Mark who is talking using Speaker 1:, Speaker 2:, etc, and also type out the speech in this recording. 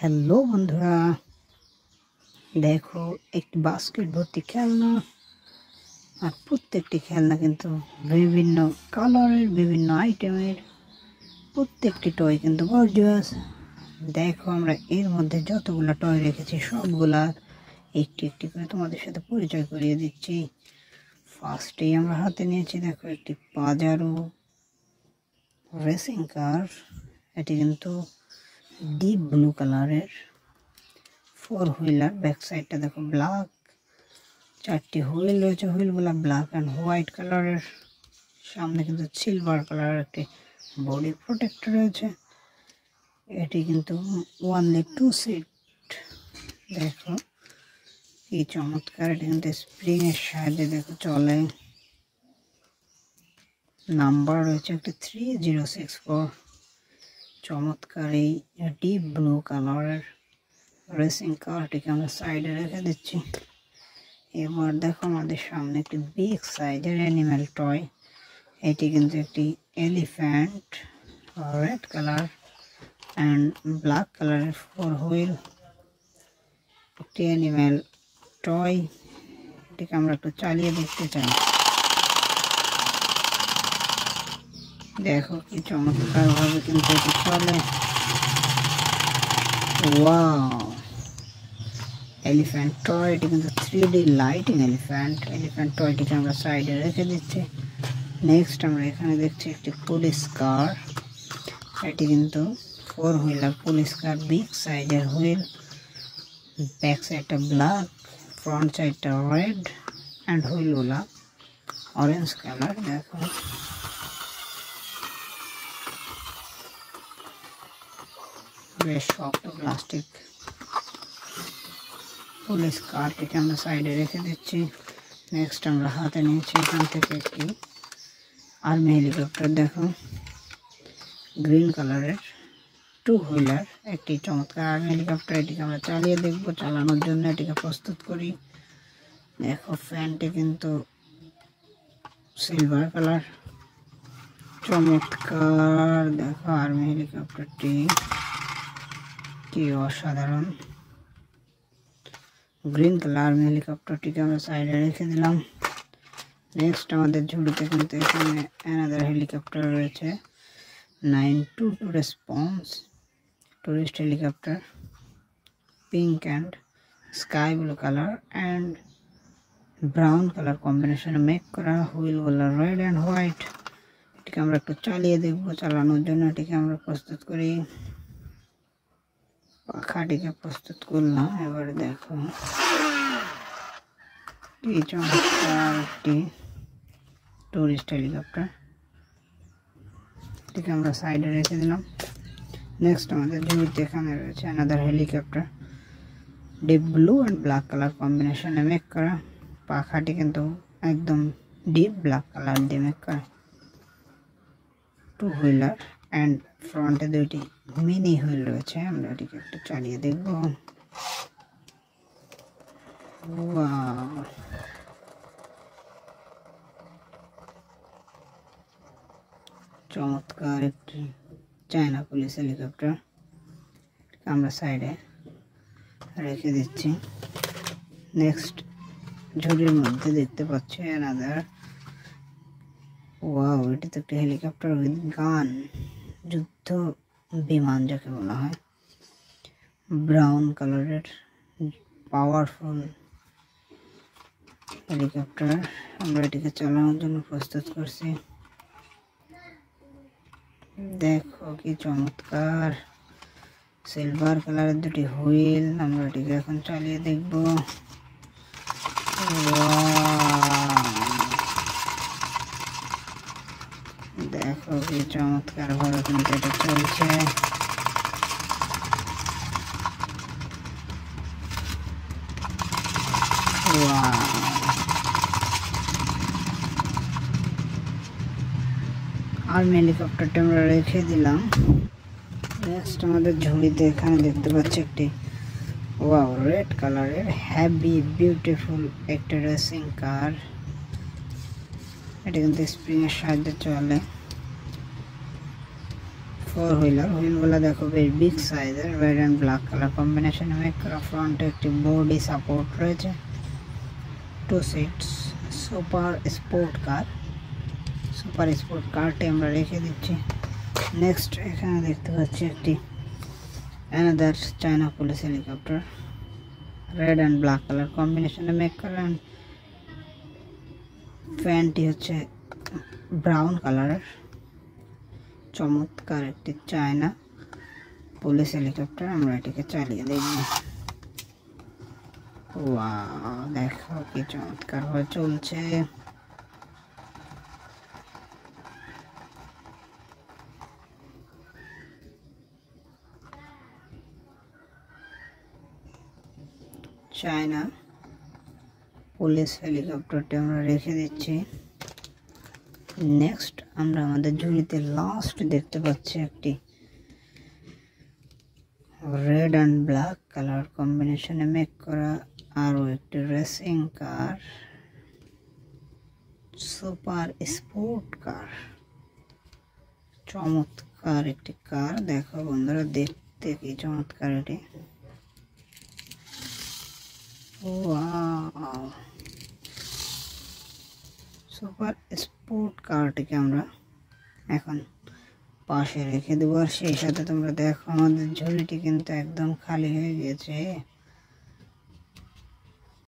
Speaker 1: Hello বন্ধুরা, দেখো একটি বাস্কেট ভর্তি খেলনা। আর প্রত্যেকটি খেলনা কিন্তু বিভিন্ন কালারের, বিভিন্ন আইটেমের। প্রত্যেকটি টয় কিন্তু গর্জিয়াস। দেখো আমরা এর মধ্যে যতগুলো টয় রেখেছি সবগুলা একটি একটি করে তোমাদের সাথে পরিচয় করিয়ে দিচ্ছি। ফার্স্টেই আমরা হাতে নিয়েছি, দেখো একটি পাজারো রেসিং কার। এটি কিন্তু ডিপ ব্লু কালারের 4 হুইলার। ব্যাক সাইডটা দেখো ব্ল্যাক, 4টি হুইল রয়েছে, হুইলগুলো ব্ল্যাক অ্যান্ড হোয়াইট কালারের। সামনে কিন্তু সিলভার কালারের একটি বডি প্রোটেক্টর রয়েছে। এটি কিন্তু ওনলি 2 সিট। দেখো কি চমৎকার, এটি কিন্তু স্প্রিং এর সাহায্যে দেখো চলে। নাম্বার রয়েছে একটি 3064। চমৎকার এই ডিপ ব্লু কালারের রেসিং কারটিকে আমরা সাইডে রেখে দিচ্ছি। এবার দেখো আমাদের সামনে একটি বিগ সাইজের অ্যানিম্যাল টয়। এটি কিন্তু একটি elephant, red colour and black কালারের 4 হুইল একটি অ্যানিম্যাল টয়। এটিকে আমরা একটু চালিয়ে দেখতে চাই। দেখো কি চমৎকার ভাবে কিন্তু এটি চলে। Wow, elephant toy. এটি কিন্তু 3D লাইটিং এলিফ্যান্ট টয়টিকে আমরা সাইডে রেখে দিচ্ছি। নেক্সট আমরা এখানে দেখছি একটি পুলিশ কার। এটি কিন্তু 4 হুইলার পুলিশ কার, বিগ সাইজের হুইল। ব্যাক সাইডটা ব্ল্যাক, ফ্রন্ট সাইডটা রেড অ্যান্ড হুইলগুলা অরেঞ্জ কালার। দেখো বেশ শক্ত প্লাস্টিক পুলিশ কারটিকে আমরা সাইডে রেখে দিচ্ছি। নেক্সট আমরা হাতে নিয়েছি এখান থেকে একটি আর্মি হেলিকপ্টার। দেখো গ্রিন কালারের 2 হুইলার একটি চমৎকার আর্মি হেলিকপ্টার। এটিকে আমরা চালিয়ে দেখব, চালানোর জন্য এটিকে প্রস্তুত করি। দেখো ফ্যানটি কিন্তু সিলভার কালার, চমৎকার। দেখো আর্মি হেলিকপ্টারটি কি অসাধারণ। গ্রিন কালার আর্মি হেলিকপ্টারটিকে আমরা সাইডে রেখে দিলাম। নেক্সট আমাদের ঝুড়িতে কিন্তু এখানে অ্যানাদার হেলিকপ্টার রয়েছে, 922 response tourist helicopter, pink and sky blue colour and brown colour কম্বিনেশনে মেক করা। হুইলগুলো রেড অ্যান্ড হোয়াইট। এটিকে আমরা একটু চালিয়ে দেখব, চালানোর জন্য এটিকে আমরা প্রস্তুত করি। পাখাটিকে প্রস্তুত করলাম। এবারে দেখো কি চমৎকার একটি টুরিস্ট হেলিকপ্টার। এটিকে আমরা সাইডে রেখে দিলাম। নেক্সট আমাদের ঝুড়িতে এখানে রয়েছে another helicopter, deep blue and black colour কম্বিনেশনে মেক করা। পাখাটি কিন্তু একদম ডিপ ব্ল্যাক কালার দিয়ে মেক করা। 2 হুইলার অ্যান্ড ফ্রন্টে 2টি মিনি হুইল রয়েছে। আমরা এটিকে একটু চালিয়ে দেখব। ওয়াও, চমৎকার একটি চায়না পুলিশ হেলিকপ্টার। আমরা সাইডে রেখে দিচ্ছি। নেক্সট ঝুড়ির মধ্যে দেখতে পাচ্ছি অ্যানাদার। ওয়াও, এটি তো একটা হেলিকপ্টার উইথ গান, যুদ্ধ বিমান যাকে বলা হয়। ব্রাউন কালারের পাওয়ারফুল হেলিকপ্টার। আমরা এটিকে চালানোর জন্য প্রস্তুত করছি। দেখো কি চমৎকার, সিলভার কালারের 2টি হুইল। আমরা এটিকে এখন চালিয়ে দেখব। দেখো কি চমৎকার ভাবে কিন্তু এটা চলছে। আর্মি হেলিকপ্টারটা আমরা রেখে দিলাম। নেক্সট আমাদের ঝুড়িতে এখানে দেখতে পাচ্ছি একটি ওয়াও রেড কালারের হ্যাভি বিউটিফুল একটা রেসিং কার। এটা কিন্তু স্প্রিং এর সাহায্যে চলে। Four wheeler. হুইলগুলো দেখো বেশ বিগ সাইজের, রেড অ্যান্ড ব্ল্যাক কালার কম্বিনেশনে মেক করা। ফ্রন্টে একটি বডি সাপোর্ট রয়েছে, 2 সিটস, সুপার স্পোর্ট কার। সুপার স্পোর্ট কারটি আমরা রেখে দিচ্ছি। নেক্সট এখানে দেখতে পাচ্ছি একটি another China police helicopter, red and black colour কম্বিনেশনে মেক করা। ফ্যানটি হচ্ছে ব্রাউন কালারের। চমৎকার একটি চায়না পুলিশ হেলিকপ্টার, আমরা এটিকে চালিয়ে দেখব। ওয়াও, দেখো কি চমৎকার ভাবে চলছে। চায়না পুলিশ হেলিকপ্টারটি আমরা রেখে দিচ্ছি। নেক্সট আমরা আমাদের ঝুড়িতে লাস্ট দেখতে পাচ্ছি একটি রেড অ্যান্ড ব্ল্যাক কালার কম্বিনেশনে মেক করা আরও একটি রেসিং কার, সুপার স্পোর্ট কার। চমৎকার একটি কার, দেখো বন্ধুরা দেখতে কি চমৎকার এটি। ওয়াও, সুপার স্পোর্ট কারটিকে আমরা এখন পাশে রেখে দেবো। আর সেই সাথে তোমরা দেখো আমাদের ঝুড়িটি কিন্তু একদম খালি হয়ে গেছে।